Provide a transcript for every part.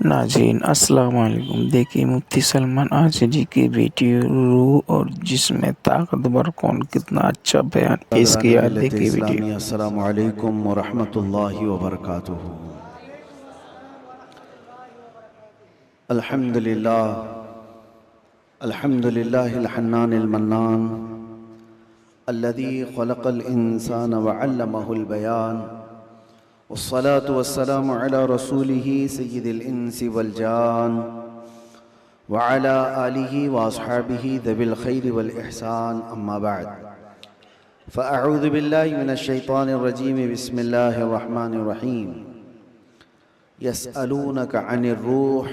नाज़रीन अस्सलाम वालेकुम। देखिए मुफ्ती सलमान आसिरी की वीडियो रूह और जिस्म ताकतवर कौन कितना अच्छा बयान पेश बरदरान किया। मिल्लत देखिए वीडियो। इस्लामी अस्सलामु अलैकुम व रहमतुल्लाहि व बरकातुहू। अल्हम्दुलिल्लाह अल्हम्दुलिल्लाहिल हन्नानिल मन्नान अल्लज़ी खलक़ल इंसान व अल्लमहुल बयान वस्सलातु वस्सलामु अला रसूलिही सय्यिदिल इंसी वल जान व अला आलिही व अस्हाबिही ज़विल खैरि वल इहसान अम्मा बअद। फ़अऊज़ु बिल्लाहि मिनश शैतानिर रजीम बिस्मिल्लाहिर रहमानिर रहीम। यसअलूनका अनिर रूह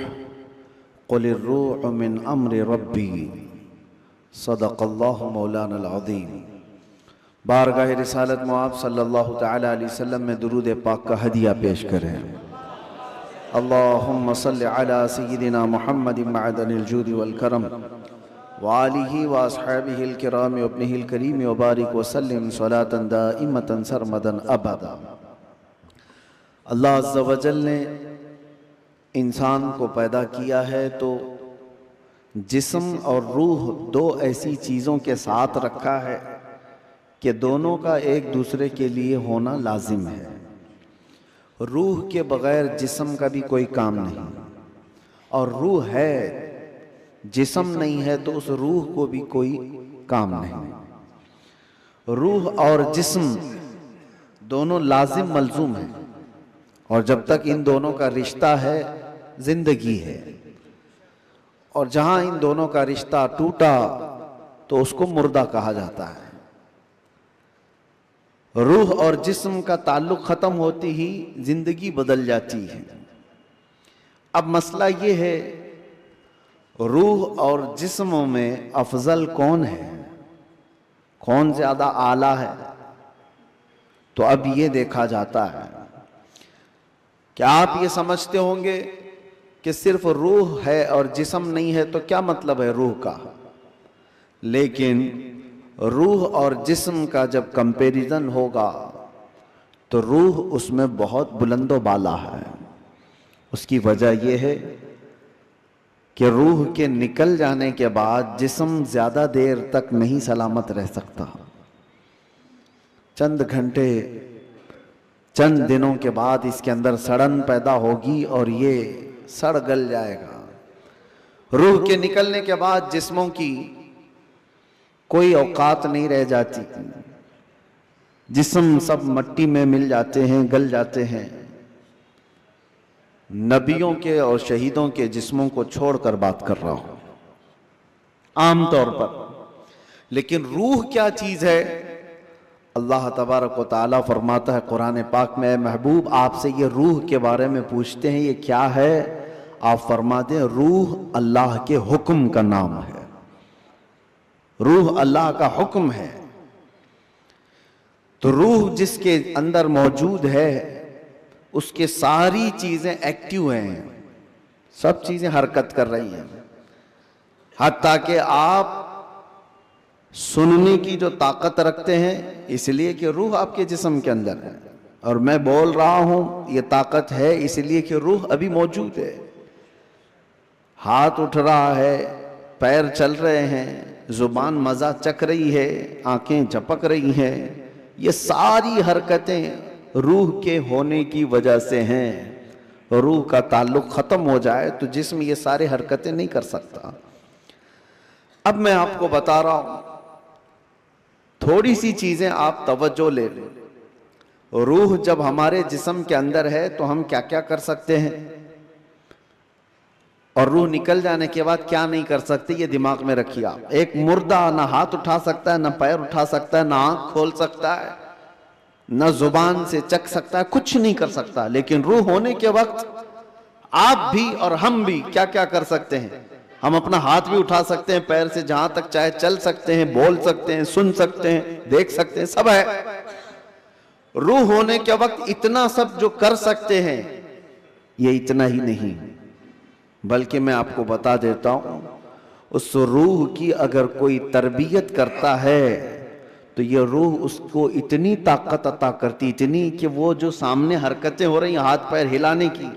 क़ुलिर रूह मिन अम्रि रब्बी सदक़ल्लाहु मौलानल अज़ीम। बारगाह रिसालत मुआब सल्लल्लाहु तआला अलैहि वसल्लम में दुरूद पाक का हदिया पेश करें। अल्लाहुम्मा सल्लि अला सय्यिदिना मुहम्मदिन मअदनिल जूदि वल करम व आलिही व अस्हाबिहिल किराम व इब्निहिल करीम व बारिक व सल्लिम सलातन दाइमतन सरमदन अबदा। अल्लाह अज़्ज़ा व जल ने इंसान को पैदा किया है तो जिस्म और रूह दो ऐसी चीज़ों के साथ रखा है कि दोनों का एक दूसरे के लिए होना लाजिम है। रूह के बग़ैर जिस्म का भी कोई काम नहीं, और रूह है, जिस्म नहीं है तो उस रूह को भी कोई काम नहीं। रूह और जिस्म दोनों लाजिम मलजूम है, और जब तक इन दोनों का रिश्ता है जिंदगी है, और जहां इन दोनों का रिश्ता टूटा तो उसको मुर्दा कहा जाता है। रूह और जिस्म का ताल्लुक खत्म होती ही जिंदगी बदल जाती है। अब मसला ये है, रूह और जिस्म में अफजल कौन है, कौन ज्यादा आला है? तो अब ये देखा जाता है। क्या आप ये समझते होंगे कि सिर्फ रूह है और जिस्म नहीं है, तो क्या मतलब है रूह का? लेकिन रूह और जिस्म का जब कंपैरिजन होगा तो रूह उसमें बहुत बुलंदो बाला है। उसकी वजह यह है कि रूह के निकल जाने के बाद जिस्म ज्यादा देर तक नहीं सलामत रह सकता। चंद घंटे, चंद दिनों के बाद इसके अंदर सड़न पैदा होगी और ये सड़ गल जाएगा। रूह के निकलने के बाद जिस्मों की कोई औकात नहीं रह जाती। जिस्म सब मट्टी में मिल जाते हैं, गल जाते हैं। नबियों के और शहीदों के जिस्मों को छोड़कर बात कर रहा हूं आमतौर पर। लेकिन रूह क्या चीज है? अल्लाह तबारक व तआला फरमाता है कुरान पाक में, महबूब आपसे ये रूह के बारे में पूछते हैं, ये क्या है? आप फरमा दें, रूह अल्लाह के हुक्म का नाम है। रूह अल्लाह का हुक्म है। तो रूह जिसके अंदर मौजूद है उसके सारी चीजें एक्टिव हैं, सब चीजें हरकत कर रही हैं। हत्ता कि आप सुनने की जो ताकत रखते हैं इसलिए कि रूह आपके जिस्म के अंदर है, और मैं बोल रहा हूं ये ताकत है इसलिए कि रूह अभी मौजूद है। हाथ उठ रहा है, पैर चल रहे हैं, जुबान मजा चख रही है, आंखें झपक रही हैं, ये सारी हरकतें रूह के होने की वजह से हैं। रूह का ताल्लुक खत्म हो जाए तो जिस्म ये सारी हरकतें नहीं कर सकता। अब मैं आपको बता रहा हूं, थोड़ी सी चीजें आप तवज्जो ले लो। रूह जब हमारे जिस्म के अंदर है तो हम क्या क्या कर सकते हैं, और रूह निकल जाने के बाद क्या नहीं कर सकते, ये दिमाग में रखिए आप। एक मुर्दा ना हाथ उठा सकता है, ना पैर उठा सकता है, ना आंख खोल सकता है, ना जुबान से चख सकता है, कुछ नहीं कर सकता। लेकिन रूह होने के वक्त आप भी और हम भी क्या क्या कर सकते हैं? हम अपना हाथ भी उठा सकते हैं, पैर से जहां तक चाहे चल सकते हैं, बोल सकते हैं, सुन सकते हैं, देख सकते हैं, सब है। रूह होने के वक्त इतना सब जो कर सकते हैं, ये इतना ही नहीं, बल्कि मैं आपको बता देता हूं, उस रूह की अगर कोई तरबियत करता है तो ये रूह उसको इतनी ताकत अता करती, इतनी कि वो जो सामने हरकतें हो रही हाथ पैर हिलाने की,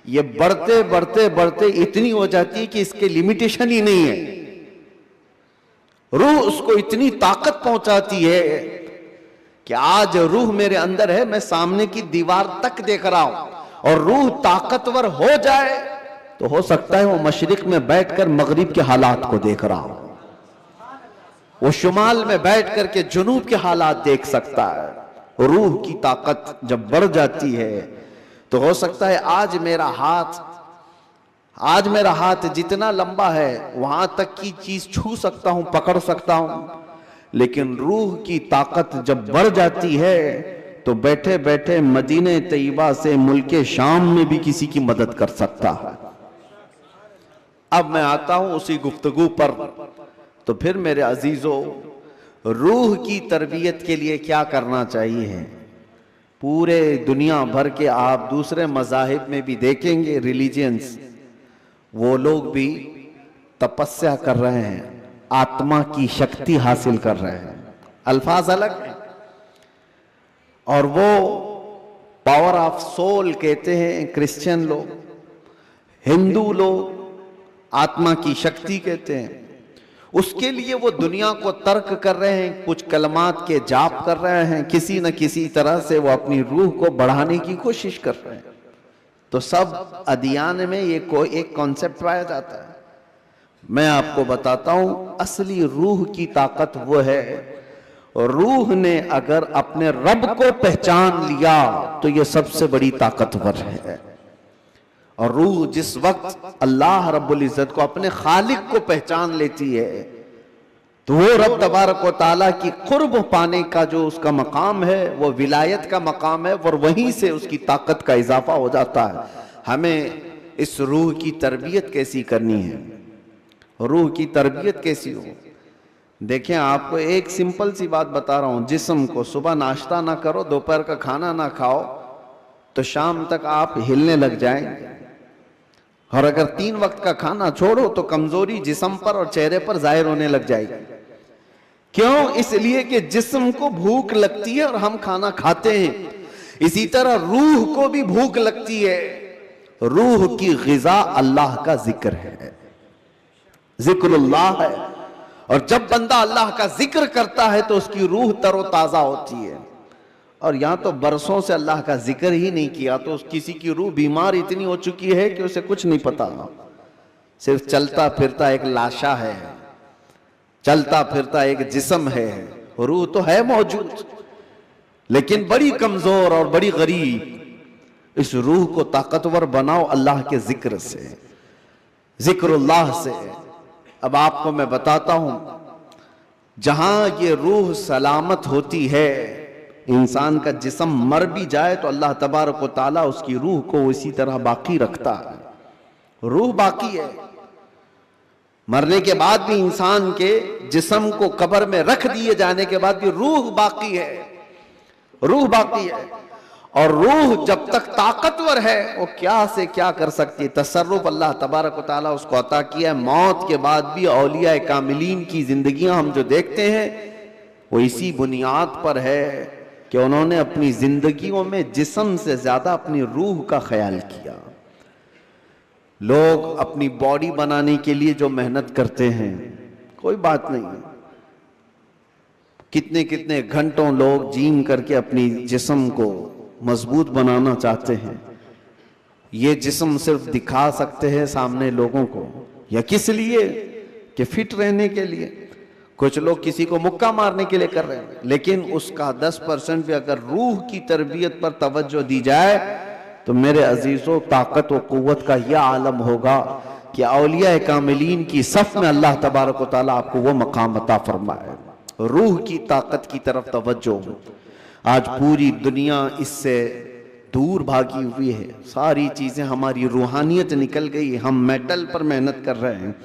ये बढ़ते बढ़ते बढ़ते इतनी हो जाती है कि इसके लिमिटेशन ही नहीं है। रूह उसको इतनी ताकत पहुंचाती है कि आज रूह मेरे अंदर है, मैं सामने की दीवार तक देख रहा हूं, और रूह ताकतवर हो जाए तो हो सकता है वो मशरिक में बैठकर मगरिब के हालात को देख रहा हो, वो शुमाल में बैठ करके जुनूब के हालात देख सकता है। रूह की ताकत जब बढ़ जाती है तो हो सकता है आज मेरा हाथ जितना लंबा है वहां तक की चीज छू सकता हूं, पकड़ सकता हूं, लेकिन रूह की ताकत जब बढ़ जाती है तो बैठे बैठे मदीने तैयबा से मुल्के शाम में भी किसी की मदद कर सकता है। अब मैं आता हूं उसी गुफ्तगू पर। तो फिर मेरे अजीजों, रूह की तरबियत के लिए क्या करना चाहिए? पूरे दुनिया भर के आप दूसरे मज़ाहिब में भी देखेंगे, रिलीजियंस, वो लोग भी तपस्या कर रहे हैं, आत्मा की शक्ति हासिल कर रहे हैं। अल्फाज अलग हैं और वो पावर ऑफ सोल कहते हैं क्रिश्चियन लोग, हिंदू लोग आत्मा की शक्ति कहते हैं। उसके लिए वो दुनिया को तर्क कर रहे हैं, कुछ कलमात के जाप कर रहे हैं, किसी न किसी तरह से वो अपनी रूह को बढ़ाने की कोशिश कर रहे हैं। तो सब अदियान में ये कोई एक कॉन्सेप्ट पाया जाता है। मैं आपको बताता हूं, असली रूह की ताकत वो है, रूह ने अगर अपने रब को पहचान लिया तो ये सबसे बड़ी ताकतवर है। और रूह जिस वक्त अल्लाह रब्बुल इज्जत को, अपने खालिक को पहचान लेती है तो वो रब तबारक व तआला की कुर्ब पाने का जो उसका मकाम है वो विलायत का मकाम है, और वहीं से उसकी ताकत का इजाफा हो जाता है। हमें इस रूह की तरबियत कैसी करनी है, रूह की तरबियत कैसी हो? देखें, आपको एक सिंपल सी बात बता रहा हूं, जिस्म को सुबह नाश्ता ना करो, दोपहर का खाना ना खाओ, तो शाम तक आप हिलने लग जाएंगे। और अगर 3 वक्त का खाना छोड़ो तो कमजोरी जिस्म पर और चेहरे पर जाहिर होने लग जाएगी। क्यों? इसलिए कि जिस्म को भूख लगती है और हम खाना खाते हैं। इसी तरह रूह को भी भूख लगती है। रूह की ग़िज़ा अल्लाह का जिक्र है, जिक्रुल्लाह है। और जब बंदा अल्लाह का जिक्र करता है तो उसकी रूह तरोताजा होती है। और यहां तो बरसों से अल्लाह का जिक्र ही नहीं किया तो किसी की रूह बीमार इतनी हो चुकी है कि उसे कुछ नहीं पता, सिर्फ चलता फिरता एक लाशा है, चलता फिरता एक जिस्म है, रूह तो है मौजूद लेकिन बड़ी कमजोर और बड़ी गरीब। इस रूह को ताकतवर बनाओ अल्लाह के जिक्र से, जिक्रुल्लाह से। अब आपको मैं बताता हूं, जहां ये रूह सलामत होती है, इंसान का जिस्म मर भी जाए तो अल्लाह तबारक व तआला उसकी रूह को इसी तरह बाकी रखता है। रूह बाकी है, मरने के बाद भी इंसान के जिस्म को कब्र में रख दिए जाने के बाद भी रूह बाकी है, रूह बाकी है। और रूह जब तक ताकतवर है वो क्या से क्या कर सकती है। तसर्रुफ अल्लाह तबारक व तआला उसको अता किया है। मौत के बाद भी औलिया कामिलीन की जिंदगियां हम जो देखते हैं वो इसी बुनियाद पर है कि उन्होंने अपनी जिंदगियों में जिस्म से ज्यादा अपनी रूह का ख्याल किया। लोग अपनी बॉडी बनाने के लिए जो मेहनत करते हैं, कोई बात नहीं, कितने कितने घंटों लोग जिम करके अपनी जिस्म को मजबूत बनाना चाहते हैं। ये जिस्म सिर्फ दिखा सकते हैं सामने लोगों को, या किस लिए? कि फिट रहने के लिए। कुछ लोग किसी को मुक्का मारने के लिए कर रहे हैं, लेकिन उसका 10% भी अगर रूह की तरबियत पर तवज्जो दी जाए तो मेरे अजीजों, ताकत व कुव्वत का यह आलम होगा कि औलिया कामिलीन की सफ में अल्लाह तबारक व तआला आपको वो मकाम अता फरमाए। रूह की ताकत की तरफ तवज्जो। आज पूरी दुनिया इससे दूर भागी हुई है, सारी चीजें हमारी रूहानियत निकल गई। हम मेटल पर मेहनत कर रहे हैं,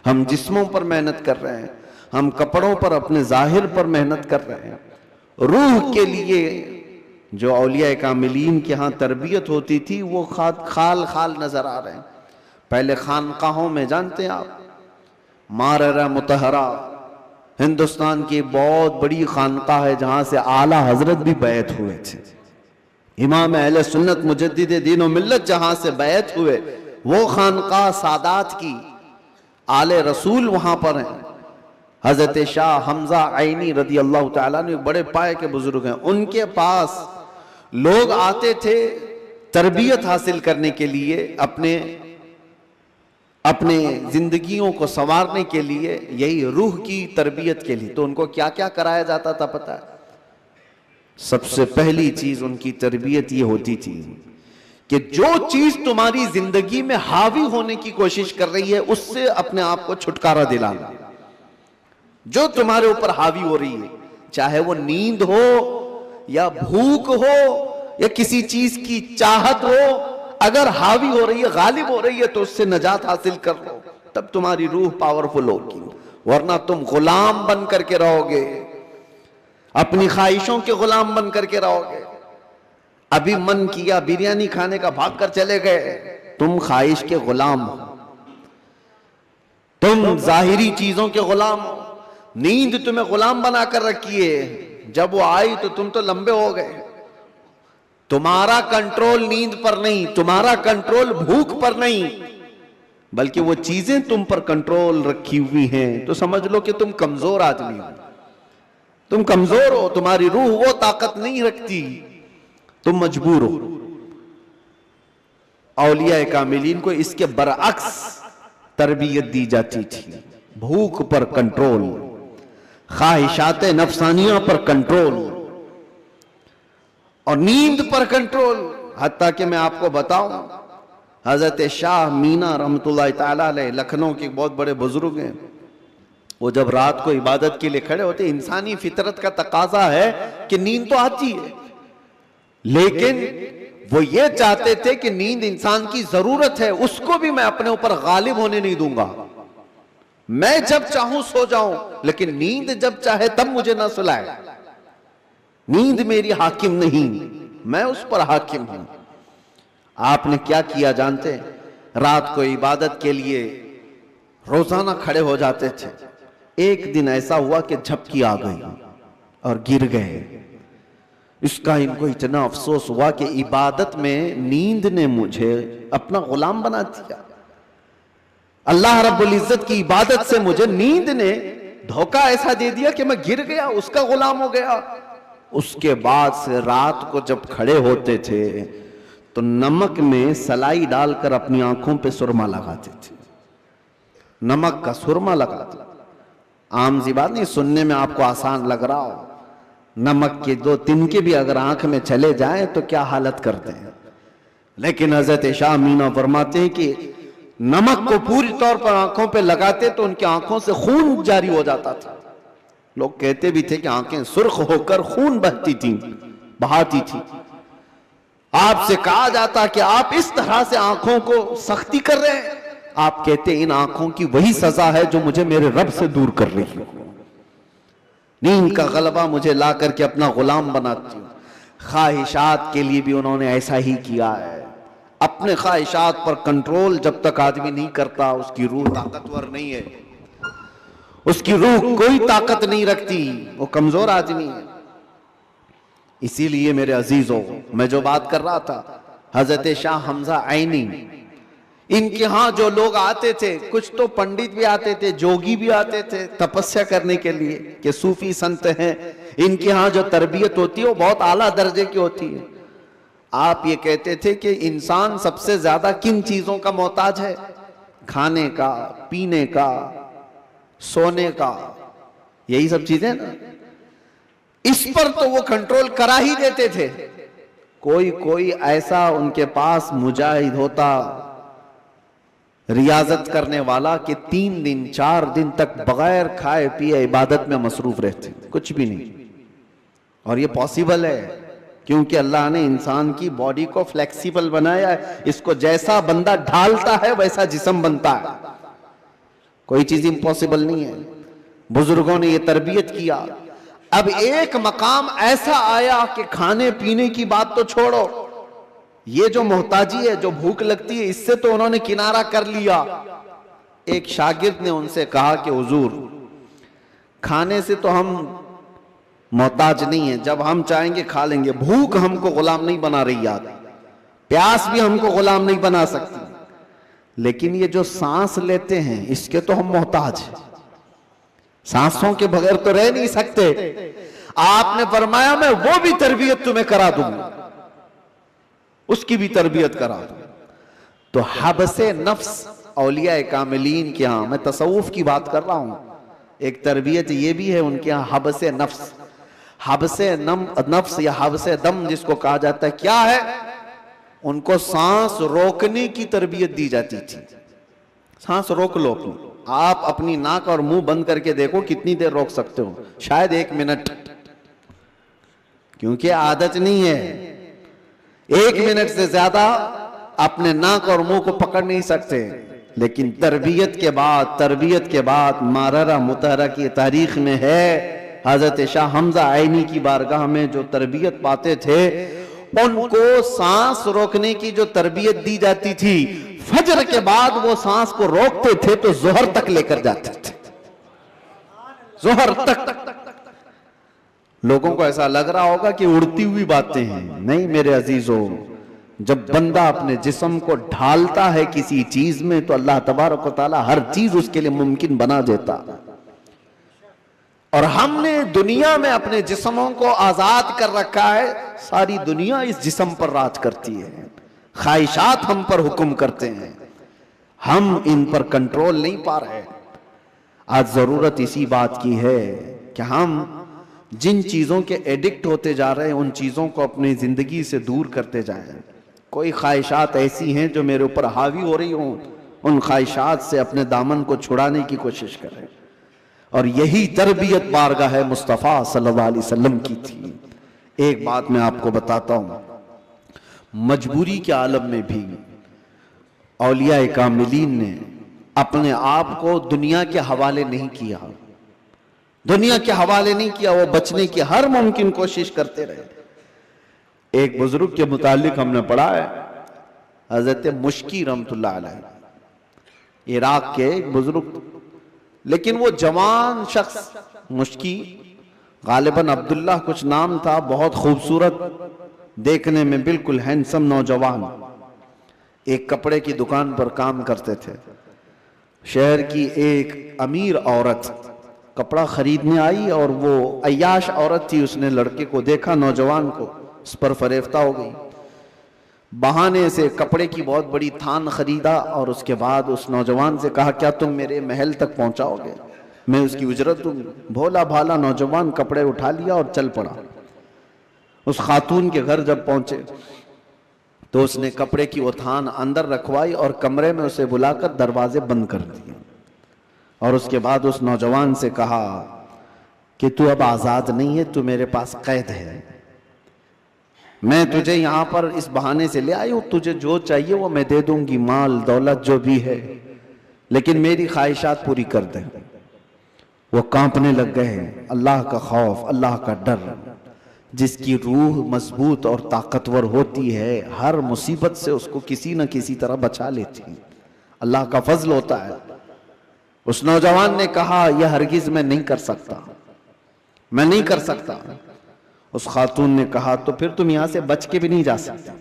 हम जिस्मों पर मेहनत कर रहे हैं, हम कपड़ों पर, अपने जाहिर पर मेहनत कर रहे हैं। रूह के लिए जो औलिया कामिलीन के यहाँ तरबियत होती थी वो खाल खाल नजर आ रहे हैं। पहले खानकाहों में, जानते हैं आप, माररा मुतहरा हिंदुस्तान की बहुत बड़ी खानका है जहां से आला हजरत भी बैत हुए थे। इमाम अहले सुन्नत मुजद्दिद दीन व मिल्लत जहां से बैत हुए, वो खानकाह सादात की आले रसूल वहां पर हैं। हजरत शाह हमजा आइनी रदी अल्लाह ताला ने बड़े पाए के बुजुर्ग हैं, उनके पास लोग आते थे तरबियत हासिल करने के लिए, अपने जिंदगियों को संवारने के लिए, यही रूह की तरबियत के लिए। तो उनको क्या क्या कराया जाता था पता है? सबसे पहली चीज उनकी तरबियत ये होती थी कि जो चीज तुम्हारी जिंदगी में हावी होने की कोशिश कर रही है उससे अपने आप को छुटकारा दिलाना। जो तुम्हारे ऊपर हावी हो रही है, चाहे वो नींद हो या भूख हो या किसी चीज की चाहत हो, अगर हावी हो रही है, गालिब हो रही है, तो उससे नजात हासिल कर लो, तब तुम्हारी रूह पावरफुल होगी। वरना तुम गुलाम बन करके रहोगे, अपनी ख्वाहिशों के गुलाम बन करके रहोगे। अभी मन किया बिरयानी खाने का, भाग कर चले गए, तुम ख्वाहिश के गुलाम हो, तुम जाहिरी चीजों के गुलाम हो। नींद तुम्हें गुलाम बनाकर रखी है, जब वो आई तो तुम तो लंबे हो गए। तुम्हारा कंट्रोल नींद पर नहीं, तुम्हारा कंट्रोल भूख पर नहीं, बल्कि वो चीजें तुम पर कंट्रोल रखी हुई हैं। तो समझ लो कि तुम कमजोर आदमी हो, तुम कमजोर हो, तुम्हारी रूह वो ताकत नहीं रखती, तुम मजबूर हो। औलिया कामिलीन को इसके बरअक्स तरबियत दी जाती थी। भूख पर कंट्रोल, ख्वाहिशात नफसानिया पर कंट्रोल और नींद पर कंट्रोल। हत्ता कि मैं आपको बताऊं, हजरत शाह मीना रहमतुल्लाह ताला अलैह लखनऊ के बहुत बड़े बुजुर्ग हैं। वो जब रात को इबादत के लिए खड़े होते, इंसानी फितरत का तकाजा है कि नींद तो आती है, लेकिन वो ये चाहते थे कि नींद इंसान की जरूरत है, उसको भी मैं अपने ऊपर गालिब होने नहीं दूंगा। मैं जब चाहूं सो जाऊं, लेकिन नींद जब चाहे तब मुझे ना सुलाए। नींद मेरी हाकिम नहीं, मैं उस पर हाकिम हूं। आपने क्या किया जानते हैं? रात को इबादत के लिए रोजाना खड़े हो जाते थे। एक दिन ऐसा हुआ कि झपकी आ गई और गिर गए। इसका इनको इतना अफसोस हुआ कि इबादत में नींद ने मुझे अपना गुलाम बना दिया। अल्लाह रब्बुल इज्जत की इबादत से मुझे नींद ने धोखा ऐसा दे दिया कि मैं गिर गया, उसका गुलाम हो गया। उसके बाद से रात को जब खड़े होते थे तो नमक में सलाई डालकर अपनी आंखों पे सुरमा लगाते थे। नमक का सुरमा लगाते। आम सी बात नहीं, सुनने में आपको आसान लग रहा हो। नमक के 2 तिनके भी अगर आंख में चले जाएं तो क्या हालत करते हैं। लेकिन हजरत शाह मीना फरमाते हैं कि नमक को पूरी तौर पर आंखों पे लगाते तो उनकी आंखों से खून जारी हो जाता था। लोग कहते भी थे कि आंखें सुर्ख होकर खून बहती थी, बहाती थी। आपसे कहा जाता कि आप इस तरह से आंखों को सख्ती कर रहे हैं। आप कहते इन आंखों की वही सजा है जो मुझे मेरे रब से दूर कर रही है। नींद का गलबा मुझे ला करके अपना गुलाम बनाती हूं। ख्वाहिशात के लिए भी उन्होंने ऐसा ही किया है। अपने ख्वाहिशात पर कंट्रोल जब तक आदमी नहीं करता, उसकी रूह ताकतवर नहीं है, उसकी रूह कोई ताकत नहीं रखती, वो कमजोर आदमी है। इसीलिए मेरे अजीजों, मैं जो बात कर रहा था, हजरत शाह हमजा आइनी, इनके यहां जो लोग आते थे, कुछ तो पंडित भी आते थे, जोगी भी आते थे तपस्या करने के लिए कि सूफी संत हैं। इनके यहां जो तरबियत होती है वो बहुत आला दर्जे की होती है। आप ये कहते थे कि इंसान सबसे ज्यादा किन चीजों का मोहताज है? खाने का, पीने का, सोने का, यही सब चीजें ना। इस पर तो वो कंट्रोल करा ही देते थे। कोई कोई ऐसा उनके पास मुजाहिद होता, रियाजत करने वाला, कि 3 दिन 4 दिन तक बगैर खाए पिए इबादत में मसरूफ रहते, कुछ भी नहीं। और ये पॉसिबल है क्योंकि अल्लाह ने इंसान की बॉडी को फ्लेक्सिबल बनाया है। इसको जैसा बंदा ढालता है वैसा जिस्म बनता है। कोई चीज इम्पॉसिबल नहीं है। बुजुर्गों ने ये तरबियत किया। अब एक मकाम ऐसा आया कि खाने पीने की बात तो छोड़ो, ये जो मोहताजी है, जो भूख लगती है, इससे तो उन्होंने किनारा कर लिया। एक शागिर्द ने उनसे कहा कि हुजूर, खाने से तो हम मोहताज नहीं है। जब हम चाहेंगे खा लेंगे। भूख हमको गुलाम नहीं बना रही यार, प्यास भी हमको गुलाम नहीं बना सकती, लेकिन ये जो सांस लेते हैं इसके तो हम मोहताज हैं। सांसों के बगैर तो रह नहीं सकते। आपने फरमाया मैं वो भी तरबियत तुम्हें करा दूंगा, उसकी भी तरबियत करा दूंगा। तो हबसे नफ्स औलिया कामिलीन के यहां, मैं तसव्वुफ की बात कर रहा हूं, एक तरबियत ये भी है उनके यहां, हबसे नफ्स। हबसे नफ्स या हबसे दम जिसको कहा जाता है, क्या है? उनको सांस रोकने की तरबियत दी जाती थी। सांस रोक लो अपनी, आप अपनी नाक और मुंह बंद करके देखो कितनी देर रोक सकते हो, शायद 1 मिनट, क्योंकि आदत नहीं है। 1 मिनट से ज्यादा अपने नाक और मुंह को पकड़ नहीं सकते। लेकिन तरबियत के बाद माररा मुतहरा की तारीख में है, हजरत शाह हमजा आईनी की बारगाह में जो तरबियत पाते थे, उनको सांस रोकने की जो तरबियत दी जाती थी, फजर के बाद वो सांस को रोकते थे तो जोहर तक लेकर जाते थे, जोहर तक। लोगों को ऐसा लग रहा होगा कि उड़ती हुई बातें हैं, नहीं मेरे अजीजों, जब बंदा अपने जिस्म को ढालता है किसी चीज में तो अल्लाह तबारक व तआला हर चीज उसके लिए मुमकिन बना देता। और हमने दुनिया में अपने जिस्मों को आजाद कर रखा है, सारी दुनिया इस जिस्म पर राज करती है, ख्वाहिशात हम पर हुक्म करते हैं, हम इन पर कंट्रोल नहीं पा रहे। आज जरूरत इसी बात की है कि हम जिन चीजों के एडिक्ट होते जा रहे हैं उन चीजों को अपनी जिंदगी से दूर करते जाएं। कोई ख्वाहिशात ऐसी हैं जो मेरे ऊपर हावी हो रही हों, उन ख्वाहिशात से अपने दामन को छुड़ाने की कोशिश करें। और यही तरबियत बारगाह है मुस्तफ़ा सल्लल्लाहु अलैहि वसल्लम की थी। एक बात मैं आपको बताता हूं, मजबूरी के आलम में भी औलिया कामिलीन ने अपने आप को दुनिया के हवाले नहीं किया, दुनिया के हवाले नहीं किया, वो बचने की हर मुमकिन कोशिश करते रहे। एक बुजुर्ग के मुतालिक हमने पढ़ा है, हजरत मुश्की रहमतुल्लाह अलैह, इराक के एक बुजुर्ग, लेकिन वो जवान शख्स, मुश्की गालिबन अब्दुल्लाह कुछ नाम था, बहुत खूबसूरत, देखने में बिल्कुल हैंडसम नौजवान, एक कपड़े की दुकान पर काम करते थे। शहर की एक अमीर औरत कपड़ा खरीदने आई और वो अय्याश औरत थी, उसने लड़के को देखा, नौजवान को, उस पर फरेफ्ता हो गई। बहाने से कपड़े की बहुत बड़ी थान खरीदा और उसके बाद उस नौजवान से कहा क्या तुम मेरे महल तक पहुंचाओगे, मैं उसकी उजरत दूंगी। भोला भाला नौजवान कपड़े उठा लिया और चल पड़ा। उस खातून के घर जब पहुंचे तो उसने कपड़े की वो थान अंदर रखवाई और कमरे में उसे बुलाकर दरवाजे बंद कर दिए और उसके बाद उस नौजवान से कहा कि तू अब आजाद नहीं है, तू मेरे पास कैद है, मैं तुझे यहां पर इस बहाने से ले आई हूं, तुझे जो चाहिए वो मैं दे दूंगी, माल दौलत जो भी है, लेकिन मेरी ख्वाहिशात पूरी कर दे। वो कांपने लग गए हैं। अल्लाह का खौफ, अल्लाह का डर, जिसकी रूह मजबूत और ताकतवर होती है, हर मुसीबत से उसको किसी न किसी तरह बचा लेती है, अल्लाह का फजल होता है। उस नौजवान ने कहा यह हरगिज मैं नहीं कर सकता, मैं नहीं कर सकता। उस खातून ने कहा तो फिर तुम यहां से बच के भी नहीं जा सकते,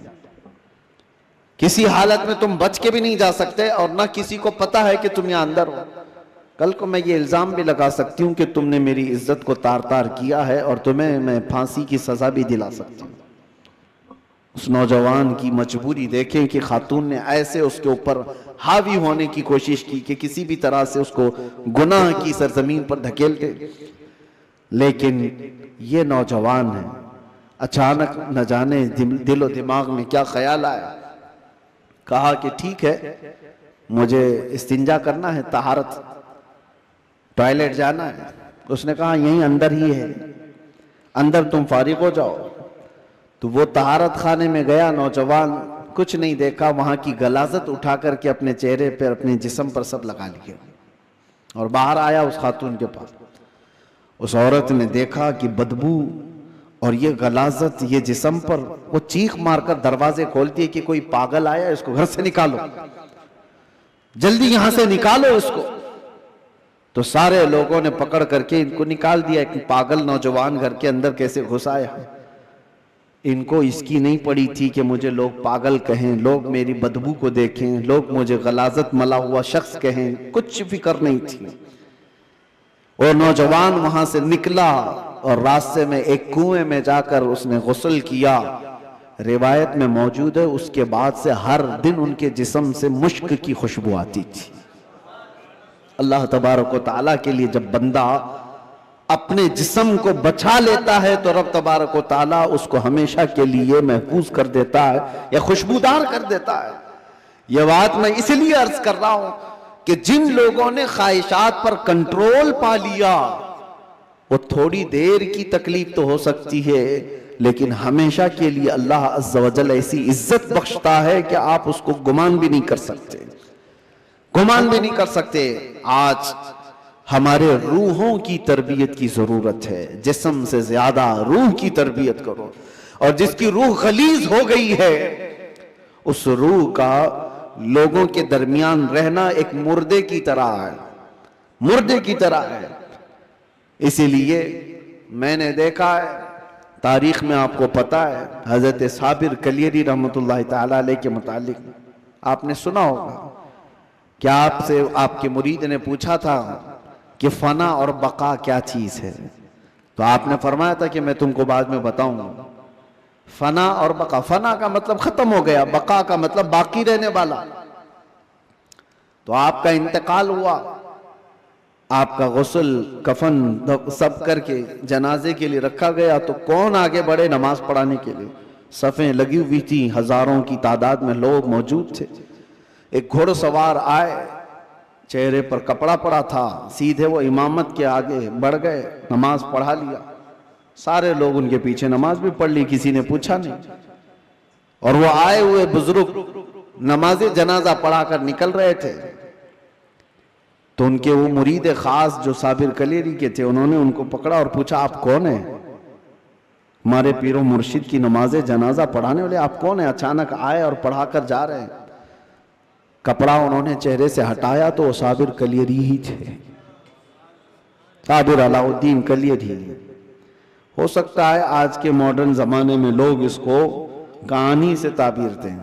किसी हालत में तुम बच के भी नहीं जा सकते और ना किसी को पता है कि तुम यहां अंदर हो। कल को मैं ये इल्जाम भी लगा सकती हूं कि तुमने मेरी इज्जत को तार तार किया है और तुम्हें मैं फांसी की सजा भी दिला सकती हूं। उस नौजवान की मजबूरी देखें कि खातून ने ऐसे उसके ऊपर हावी होने की कोशिश की कि किसी भी तरह से उसको गुनाह की सरजमीन पर धकेल दे। लेकिन ये नौजवान है, अचानक न जाने दिलो दिमाग में क्या ख्याल आया, कहा कि ठीक है मुझे इस्तिंजा करना है, तहारत, टॉयलेट जाना है। उसने कहा यहीं अंदर ही है, अंदर तुम फारिग हो जाओ। तो वो तहारत खाने में गया, नौजवान कुछ नहीं देखा, वहां की गलाजत उठा करके अपने चेहरे पर, अपने जिस्म पर सब लगा लिया और बाहर आया उस खातून के पास। उस औरत ने देखा कि बदबू और ये गलाजत ये जिस्म पर, वो चीख मारकर दरवाजे खोलती है कि कोई पागल आया, इसको घर से निकालो, जल्दी यहां से निकालो इसको। तो सारे लोगों ने पकड़ करके इनको निकाल दिया। एक पागल नौजवान घर के अंदर कैसे घुस आया। इनको इसकी नहीं पड़ी थी कि मुझे लोग पागल कहें, लोग मेरी बदबू को देखें, लोग मुझे गलाजत मला हुआ शख्स कहें, कुछ फिक्र नहीं थी। वो नौजवान वहां से निकला और रास्ते में एक कुएं में जाकर उसने गुस्ल किया। रिवायत में मौजूद है उसके बाद से हर दिन उनके जिस्म से मुश्क की खुशबू आती थी। अल्लाह तबारक व तआला के लिए जब बंदा अपने जिस्म को बचा लेता है तो रब तबारक व तआला उसको हमेशा के लिए महफूज कर देता है या खुशबूदार कर देता है। यह बात मैं इसलिए अर्ज कर रहा हूं कि जिन लोगों ने ख्वाहिशात पर कंट्रोल पा लिया, वो थोड़ी देर की तकलीफ तो हो सकती है, लेकिन हमेशा के लिए अल्लाह अज़्ज़ा वजल ऐसी इज्जत बख्शता है कि आप उसको गुमान भी नहीं कर सकते, गुमान भी नहीं कर सकते। आज हमारे रूहों की तरबियत की जरूरत है। जिस्म से ज्यादा रूह की तरबियत करो। और जिसकी रूह खलीज हो गई है, उस रूह का लोगों के दरमियान रहना एक मुर्दे की तरह है, मुर्दे की तरह है। इसीलिए मैंने देखा है तारीख में, आपको पता है हजरत साबिर कलियरी रहमतुल्लाह ताला अलैह के मुतालिक आपने सुना होगा क्या आपसे आपके मुरीद ने पूछा था कि फना और बका क्या चीज है, तो आपने फरमाया था कि मैं तुमको बाद में बताऊंगा। फना और बका, फना का मतलब खत्म हो गया, बका का मतलब बाकी रहने वाला। तो आपका इंतकाल हुआ, आपका गुस्ल कफन सब करके जनाजे के लिए रखा गया, तो कौन आगे बढ़े नमाज पढ़ाने के लिए। सफ़ें लगी हुई थी, हजारों की तादाद में लोग मौजूद थे। एक घोड़सवार आए, चेहरे पर कपड़ा पड़ा था, सीधे वो इमामत के आगे बढ़ गए, नमाज पढ़ा लिया। सारे लोग उनके पीछे नमाज भी पढ़ ली, किसी ने पूछा नहीं। और वो आए हुए बुजुर्ग नमाज जनाजा पढ़ाकर निकल रहे थे, तो उनके वो मुरीद खास जो साबिर कलेरी के थे, उन्होंने उनको पकड़ा और पूछा आप कौन है। हमारे पीरो मुर्शिद की नमाज जनाजा पढ़ाने वाले आप कौन है। अचानक आए और पढ़ाकर जा रहे हैं। कपड़ा उन्होंने चेहरे से हटाया तो वो साबिर कलियरी ही थे, साबिर अलाउद्दीन कलियरी। हो सकता है आज के मॉडर्न जमाने में लोग इसको कहानी से ताबीर दें।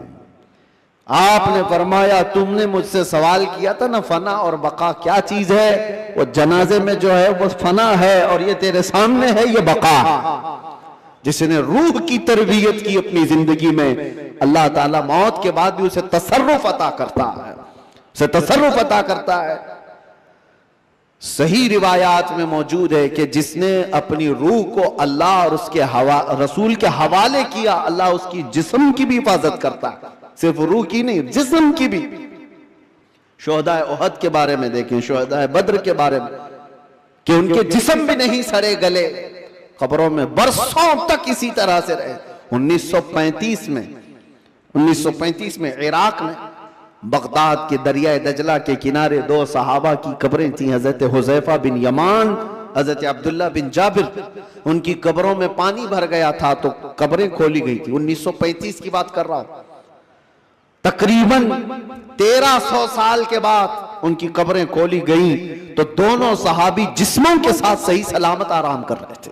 आपने फरमाया तुमने मुझसे सवाल किया था ना फना और बका क्या चीज है, वो जनाजे में जो है वो फना है और ये तेरे सामने है ये बका। जिसने रूह की तरबियत की अपनी जिंदगी में, अल्लाह ताला मौत के बाद भी उसे तसर्रुफ अता करता है, उसे तसर्रुफ अता करता है। सही रिवायात में मौजूद है कि जिसने अपनी रूह को अल्लाह और उसके रसूल के हवाले किया, अल्लाह उसकी जिस्म की भी हिफाजत करता है, सिर्फ रूह की नहीं जिस्म की भी। शुहदाए उहद के बारे में देखें, शुहदाए बद्र के बारे में, कि उनके जिस्म भी नहीं सड़े गले, कब्रों में बरसों तक इसी तरह से रहे। 1935 में इराक में बगदाद के दरिया दजला के किनारे दो सहाबा की कब्रें थी, हजरत हुज़ैफा बिन यमान, हजरत अब्दुल्ला बिन जाबिर। उनकी कब्रों में पानी भर गया था तो कब्रें खोली गई थी। 1935 की बात कर रहा हूं। तकरीबन 1300 साल के बाद उनकी कब्रें खोली गई तो दोनों सहाबी जिस्मों के साथ सही सलामत आराम कर रहे थे।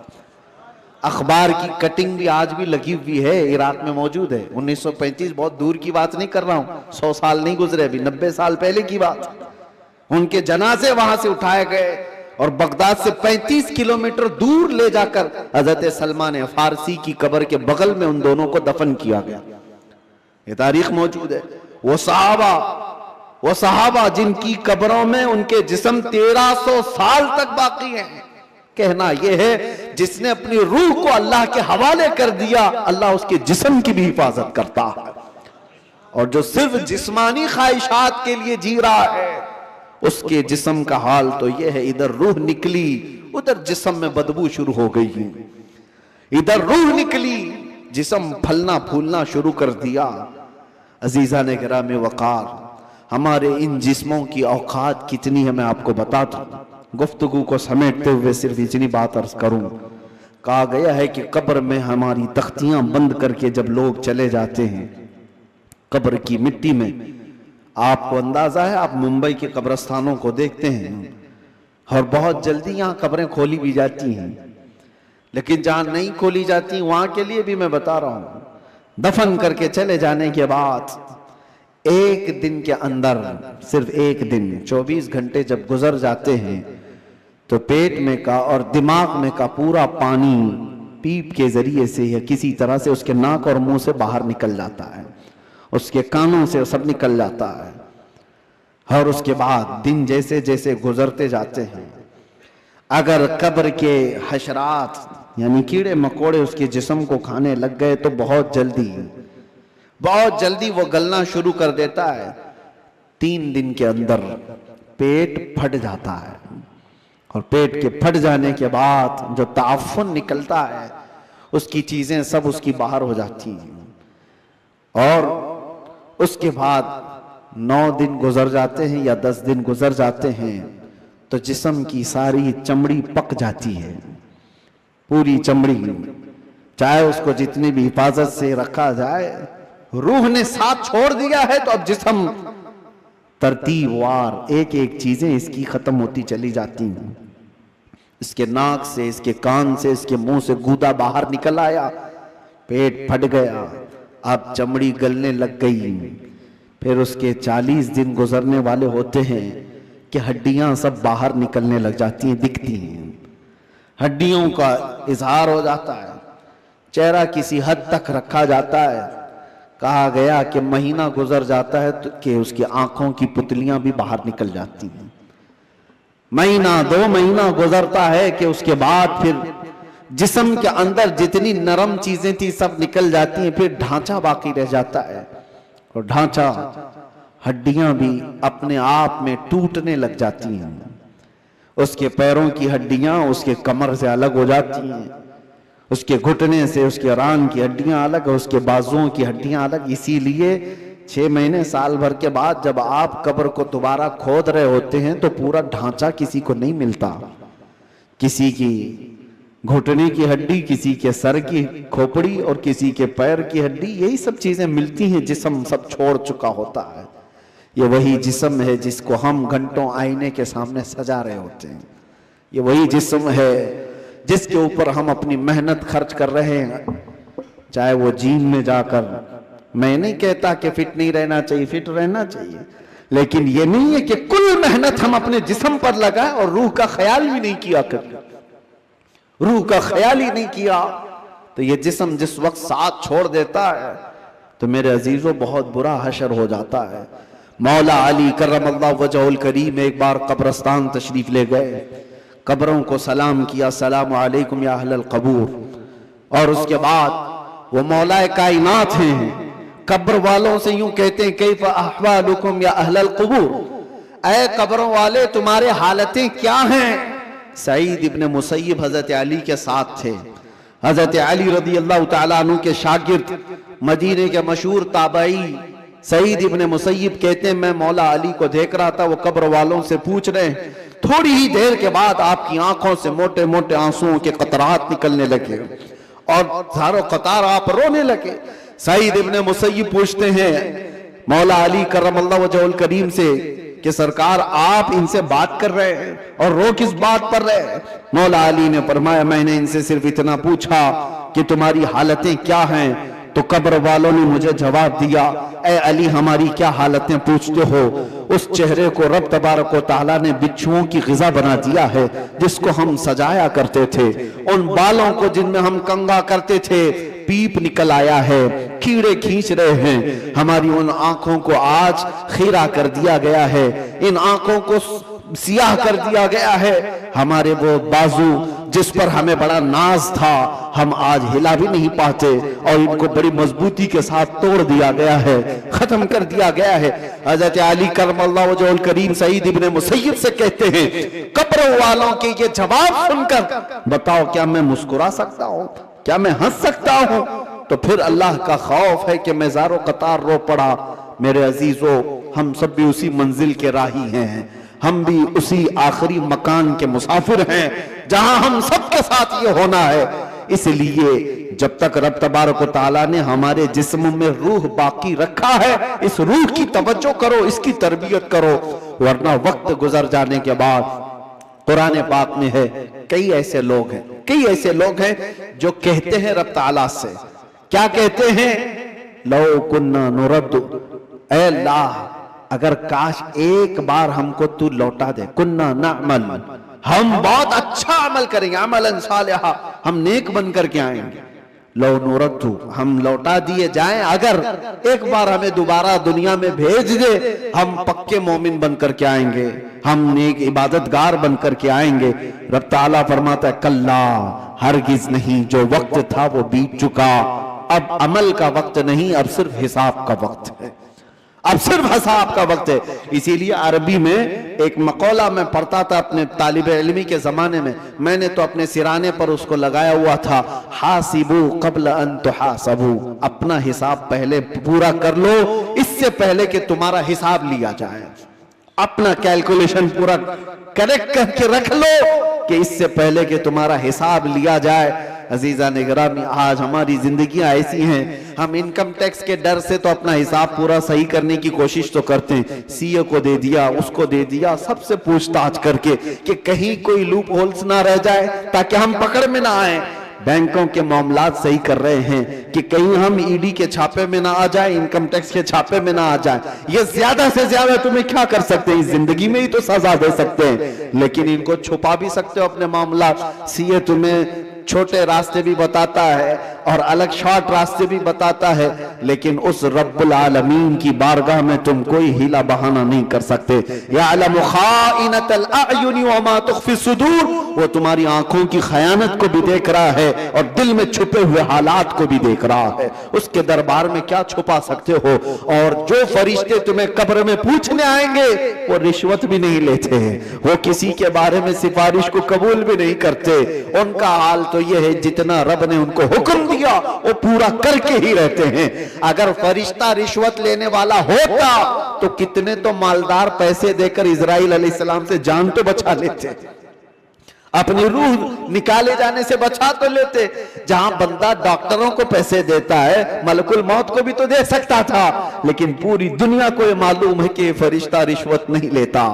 अखबार की कटिंग भी आज भी लगी हुई है, इराक में मौजूद है। 1935 बहुत दूर की बात नहीं कर रहा हूं, 100 साल नहीं गुजरे, अभी 90 साल पहले की बात। उनके जनाजे वहां से उठाए गए और बगदाद से 35 किलोमीटर दूर ले जाकर हजरत सलमान फारसी की कब्र के बगल में उन दोनों को दफन किया गया। ये तारीख मौजूद है। वो सहाबा जिनकी कब्रों में उनके जिस्म 1300 साल तक बाकी हैं। कहना यह है जिसने अपनी रूह को अल्लाह के हवाले कर दिया, अल्लाह उसके जिस्म की भी हिफाजत करता है। और जो सिर्फ जिस्मानी ख्वाहिशात के लिए जी रहा है, उसके जिस्म का हाल तो यह है, इधर रूह निकली उधर जिस्म में बदबू शुरू हो गई, इधर रूह निकली जिस्म फलना फूलना शुरू कर दिया। अजीजा ने गिरामे वकार, हमारे इन जिस्मों की औकात कितनी है मैं आपको बताता हूं। गुफ्तगू को समेटते हुए सिर्फ इतनी बात अर्ज करूं, कहा गया है कि कब्र में हमारी तख्तियां बंद करके जब लोग चले जाते हैं कब्र की मिट्टी में, आपको अंदाजा है, आप मुंबई के कब्रस्तानों को देखते हैं, और बहुत जल्दी यहाँ कब्रें खोली भी जाती हैं, लेकिन जहां नहीं खोली जाती वहां के लिए भी मैं बता रहा हूं, दफन करके चले जाने के बाद एक दिन के अंदर, सिर्फ एक दिन, 24 घंटे जब गुजर जाते हैं तो पेट में का और दिमाग में का पूरा पानी पीप के जरिए से या किसी तरह से उसके नाक और मुंह से बाहर निकल जाता है, उसके कानों से सब निकल जाता है। और उसके बाद दिन जैसे जैसे गुजरते जाते हैं, अगर कब्र के हशरात यानी कीड़े मकोड़े उसके जिस्म को खाने लग गए तो बहुत जल्दी वो गलना शुरू कर देता है। 3 दिन के अंदर पेट फट जाता है और पेट के फट जाने के बाद जो ताफुन निकलता है उसकी चीजें सब उसकी बाहर हो जाती हैं। और उसके बाद 9 दिन गुजर जाते हैं या 10 दिन गुजर जाते हैं तो जिस्म की सारी चमड़ी पक जाती है, पूरी चमड़ी, चाहे उसको जितनी भी हिफाजत से रखा जाए, रूह ने साथ छोड़ दिया है तो अब जिस्म तरतीबवार एक एक चीजें इसकी खत्म होती चली जाती हैं। इसके नाक से, इसके कान से, इसके मुंह से गूदा बाहर निकल आया, पेट फट गया, अब चमड़ी गलने लग गई। फिर उसके 40 दिन गुजरने वाले होते हैं कि हड्डियां सब बाहर निकलने लग जाती हैं, दिखती हैं, हड्डियों का इजहार हो जाता है, चेहरा किसी हद तक रखा जाता है। कहा गया कि महीना गुजर जाता है तो कि उसकी आंखों की पुतलियां भी बाहर निकल जाती हैं। महीना 2 महीना गुजरता है कि उसके बाद फिर जिस्म के अंदर जितनी नरम चीजें थी सब निकल जाती हैं, फिर ढांचा बाकी रह जाता है और ढांचा, हड्डियां भी अपने आप में टूटने लग जाती हैं। उसके पैरों की हड्डियां उसके कमर से अलग हो जाती हैं, उसके घुटने से उसके रान की हड्डियां अलग, उसके बाजुओं की हड्डियां अलग। इसीलिए 6 महीने साल भर के बाद जब आप कब्र को दोबारा खोद रहे होते हैं तो पूरा ढांचा किसी को नहीं मिलता, किसी की घुटने की हड्डी, किसी के सर की खोपड़ी और किसी के पैर की हड्डी, यही सब चीजें मिलती हैं। जिस्म सब छोड़ चुका होता है। ये वही जिस्म है जिसको हम घंटों आईने के सामने सजा रहे होते हैं। ये वही जिस्म है जिसके ऊपर हम अपनी मेहनत खर्च कर रहे हैं, चाहे वो जिम में जाकर। मैं नहीं कहता कि फिट नहीं रहना चाहिए, फिट रहना चाहिए, लेकिन ये नहीं है कि कुल मेहनत हम अपने जिस्म पर लगाए और रूह का ख्याल भी नहीं किया कर, रूह का ख्याल ही नहीं किया तो ये जिस्म जिस वक्त साथ छोड़ देता है तो मेरे अजीजों बहुत बुरा हशर हो जाता है। मौला अली करमल्लाहु वजहुल करीम एक बार कब्रस्तान तशरीफ ले गए, कब्रों को सलाम किया, सलाम अलैकुम या अहलल कबूर, और उसके बाद वो मौलाए कायनात हैं, कब्र वालों से यूं कहते हैं कैफ अहवालुकुम या अहलल कबूर, ऐ कब्रों वाले तुम्हारे हालतें क्या हैं। सईद इब्ने मुसय्यब हजरत अली के साथ थे। हजरत अली रदी अल्लाह तआला अन्हु के शागिर्द, मदीने के मशहूर ताबई सईद इब्ने मुसय्यब कहते हैं मैं मौला अली को देख रहा था, वो कब्र वालों से पूछ रहे हैं। थोड़ी ही देर के बाद आपकी आंखों से मोटे मोटे आंसुओं के कतरात निकलने लगे और चारों कतार आप रोने लगे। सईद इब्ने मुसय्यब पूछते हैं मौला अली करमल्लाहु वजहुल करीम से कि सरकार आप इनसे बात कर रहे हैं और रो किस बात पर रहे हैं। मौला अली ने फरमाया मैंने इनसे सिर्फ इतना पूछा कि तुम्हारी हालतें क्या हैं, तो कब्र वालों ने मुझे जवाब दिया ए अली हमारी क्या हालतें पूछते हो। उस चेहरे को रब तबारक व तआला ने बिच्छुओं की ग़िज़ा बना दिया है जिसको हम सजाया करते थे, उन बालों को जिनमें हम कंगा करते थे पीप निकल आया है, कीड़े खींच रहे हैं। हमारी उन आंखों को आज खीरा कर दिया गया है, इन आंखों को सियाह कर दिया गया है। हमारे वो बाजू जिस पर हमें बड़ा नाज था हम आज हिला भी नहीं पाते और इनको बड़ी मजबूती के साथ तोड़ दिया गया है, खत्म कर दिया गया है। हजरत अली करमल्लाहु वजहुल करीम सईद इब्ने मुसय्यब से कहते हैं कब्र वालों के ये जवाब सुनकर बताओ क्या मैं मुस्कुरा सकता हूँ, क्या मैं हंस सकता हूँ। तो फिर अल्लाह का खौफ है कि मैं ज़ारो कतार रो पड़ा। मेरे अजीजों हम सब भी उसी मंजिल के राही हैं, हम भी उसी आखिरी मकान के मुसाफिर हैं जहां हम सबके साथ ये होना है। इसलिए जब तक रब तबारक व तआला ने हमारे जिस्म में रूह बाकी रखा है, इस रूह की तवज्जो करो, इसकी तरबियत करो, वरना वक्त गुजर जाने के बाद कुरान पाक में है, कई ऐसे लोग हैं जो कहते हैं रब ताला से, क्या कहते हैं? लो कुन्ना नुरद्दु, ऐ अल्लाह अगर काश एक बार हमको तू लौटा दे, कुन्ना नअमल, हम बहुत अच्छा अमल करेंगे, अमलन सालिहा, हम नेक बन करके आएंगे। लो नुरद्दु, हम लौटा दिए जाएं, अगर एक बार हमें दोबारा दुनिया में भेज दे, हम पक्के मोमिन बन करके आएंगे, हम नेक इबादतगार बन करके आएंगे। रब ताला फरमाता है कल्ला, हरगिज नहीं, जो वक्त था वो बीत चुका, अब अमल का वक्त नहीं, अब सिर्फ हिसाब का वक्त है, अब सिर्फ हिसाब का वक्त है। इसीलिए अरबी में एक मकौला मैं पढ़ता था अपने तालिबे इल्मी के जमाने में, मैंने तो अपने सिराने पर उसको लगाया हुआ था, हासिबू कब्ल अन तुहासबू, अपना हिसाब पहले पूरा कर लो, इससे पहले कि तुम्हारा हिसाब लिया जाए। अपना कैलकुलेशन पूरा करेक्ट करके रख लो कि इससे पहले कि तुम्हारा हिसाब लिया जाए। अजीजा निगरानी, आज हमारी जिंदगियां ऐसी हैं, हम इनकम टैक्स के डर से तो अपना हिसाब पूरा सही करने की कोशिश तो करते हैं, सीए को दे दिया, उसको दे दिया, सबसे पूछताछ करके कि कहीं कोई लूप होल्स ना रह जाए ताकि हम पकड़ में ना आए। बैंकों के मामलात सही कर रहे हैं कि कहीं हम ईडी के छापे में ना आ जाए, इनकम टैक्स के छापे में ना आ जाए। ये ज्यादा से ज्यादा तुम्हें क्या कर सकते हैं, इस जिंदगी में ही तो सजा दे सकते हैं, लेकिन इनको छुपा भी सकते हो अपने मामलात। सीए तुम्हें छोटे रास्ते भी बताता है और अलग शॉर्ट रास्ते भी बताता है, लेकिन उस रब्बुल आलमीन की बारगाह में तुम कोई हीला बहाना नहीं कर सकते। यअलमु खाइनतल अयुनि व मा तुख्फी सुदूर, वो तुम्हारी आंखों की खयानत को भी देख रहा है और दिल में छुपे हुए हालात को भी देख रहा है। उसके दरबार में क्या छुपा सकते हो? और जो फरिश्ते तुम्हें कब्र में पूछने आएंगे वो रिश्वत भी नहीं लेते हैं, वो किसी के बारे में सिफारिश को कबूल भी नहीं करते। उनका हाल तो ये है, जितना रब ने उनको हुक्म दिया वो पूरा करके ही रहते हैं। अगर फरिश्ता रिश्वत लेने वाला होता तो कितने तो मालदार पैसे देकर इजराइल अलैहिस्सलाम से जान तो बचा लेते, अपनी रूह निकाले जाने से बचा तो लेते। जहां बंदा डॉक्टरों को पैसे देता है, मलकुल मौत को भी तो दे सकता था, लेकिन पूरी दुनिया को ये मालूम है कि फरिश्ता रिश्वत नहीं लेता,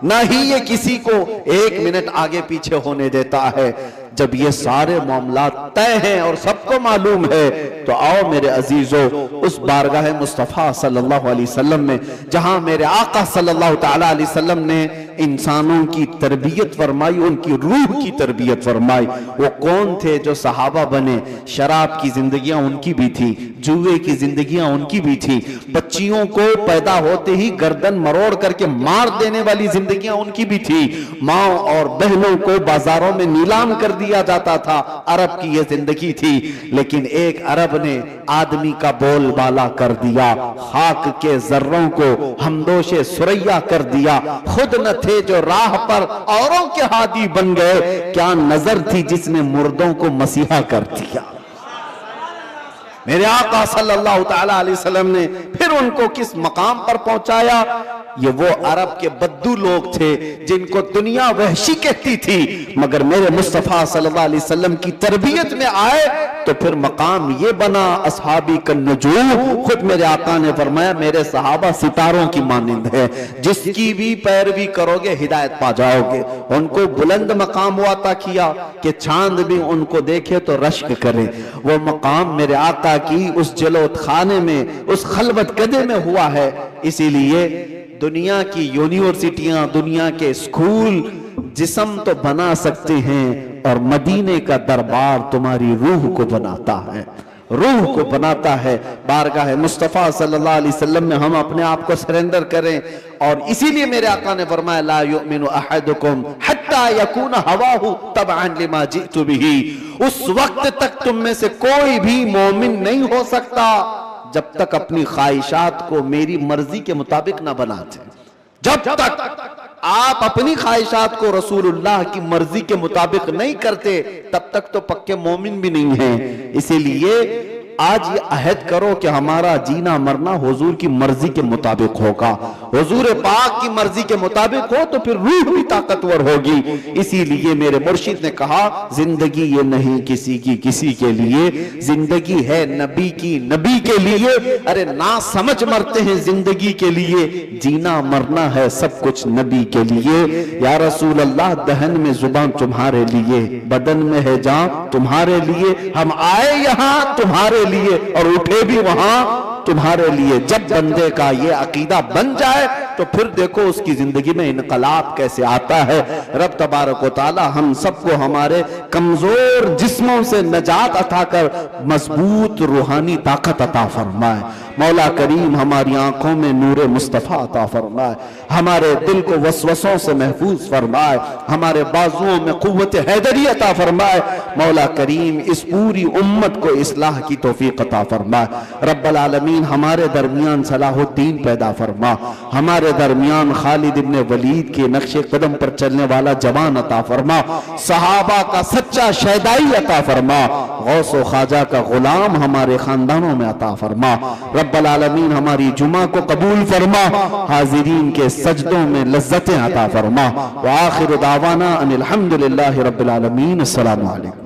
ना ही ये किसी को एक मिनट आगे पीछे होने देता है। जब ये सारे मामला तय हैं और सबको मालूम है, तो आओ मेरे अजीजों उस बारगाह मुस्तफ़ा सल्लल्लाहु अलैहि वसल्लम में, जहां मेरे आका सल्लल्लाहु ताला अलैहि वसल्लम ने इंसानों की तरबियत फरमाई, उनकी रूह की तरबियत फरमाई। वो कौन थे जो सहाबा बने? शराब की जिंदगियां उनकी भी थी, जुए की जिंदगियां उनकी भी थी, बच्चियों को पैदा होते ही गर्दन मरोड़ करके मार देने वाली जिंदगियां उनकी भी थी, माँ और बहनों को बाजारों में नीलाम कर दिया जाता था, अरब की ये जिंदगी थी। लेकिन एक अरब ने आदमी का बोलबाला कर दिया, खाक के जर्रों को हमदोशे सुरैया कर दिया, खुद न थे जो राह पर औरों के हादी बन गए, क्या नजर थी जिसने मुर्दों को मसीहा कर दिया। मेरे आका सल्लल्लाहु ताला अलैहि वसल्लम ने फिर उनको किस मकाम पर पहुंचाया। ये वो अरब के बद्दू लोग थे जिनको दुनिया वहशी कहती थी, मगर मेरे मुस्तफा सल्लल्लाहु अलैहि वसल्लम की तरबियत में आए तो फिर मकाम ये बना असहाबी कन्नजूम। खुद मेरे आका ने फरमाया मेरे सहाबा सितारों की मानिंद है, जिसकी भी पैरवी करोगे हिदायत पा जाओगे। उनको बुलंद मकाम हुआ था किया कि चांद भी उनको देखे तो रश्क करे। वो मकाम मेरे आका की उस जलोत खाने में, उस खलवत कदे में हुआ है। इसीलिए दुनिया की यूनिवर्सिटियां, दुनिया के स्कूल जिस्म तो बना सकते हैं और मदीने का दरबार तुम्हारी रूह को बनाता है, रूह को बनाता है। बारगाह मुस्तफ़ा सल्लल्लाहु अलैहि वसल्लम में हम अपने आप को सरेंडर करें। और इसीलिए मेरे आका ने फरमाया ला युमिनु अहदुकुम हत्ता यकून हवाहु तबअन लिमा जितु बिही। उस वक्त तक तुम में से कोई भी मोमिन नहीं हो सकता जब तक अपनी ख्वाहिशात को मेरी मर्जी के मुताबिक ना बनाते। जब तक आप अपनी ख्वाहिशात को रसूलुल्लाह की मर्जी के मुताबिक नहीं करते, तब तक तो पक्के मोमिन भी नहीं हैं। इसीलिए आज ये अहद करो कि हमारा जीना मरना हुजूर की मर्जी के मुताबिक होगा। हुजूर पाक की मर्जी के मुताबिक हो तो फिर रूह भी ताकतवर होगी। इसीलिए मेरे मुर्शिद ने कहा, जिंदगी ये नहीं किसी की किसी के लिए, जिंदगी है नबी की नबी के लिए। अरे ना समझ मरते हैं जिंदगी के लिए, जीना मरना है सब कुछ नबी के लिए। या रसूल अल्लाह, दहन में जुबान तुम्हारे लिए, बदन में है जान तुम्हारे लिए। हम आए यहाँ तुम्हारे लिए और उठे भी वहां तुम्हारे लिए। जब बंदे का ये अकीदा बन जाए तो फिर देखो उसकी जिंदगी में इनकलाब कैसे आता है। रब तबारक व तआला हम सबको हमारे कमजोर जिस्मों से नजात अता कर मजबूत रूहानी ताकत अता फरमाए। मौला करीम हमारी आंखों में नूरे मुस्तफा अता फरमाए, हमारे दिल को वसवसों से महफूज फरमाए, हमारे बाजुओं में कुव्वत हैदरी अता फरमाए। मौला करीम इस पूरी उम्मत को इस्लाह की तौफीक अता फरमाए। रब्बल आलमीन हमारे दरमियान सलाहुद्दीन पैदा फरमा, हमारे दरमियान खालिद इब्ने वलीद के नक्शे कदम पर चलने वाला जवान अता फरमा, सहाबा का सच्चा शहदाई अता फरमा, गौस व ख्वाजा का गुलाम हमारे खानदानों में अता फरमा। रब्बल आलमीन हमारी जुमा को कबूल फरमा, हाजिरीन के सजदों में लज्जतें अता फरमा। व आखिर दावाना अनिल हम्दुलिल्लाहि रब्बिल आलमीन। अस्सलामु अलैकुम।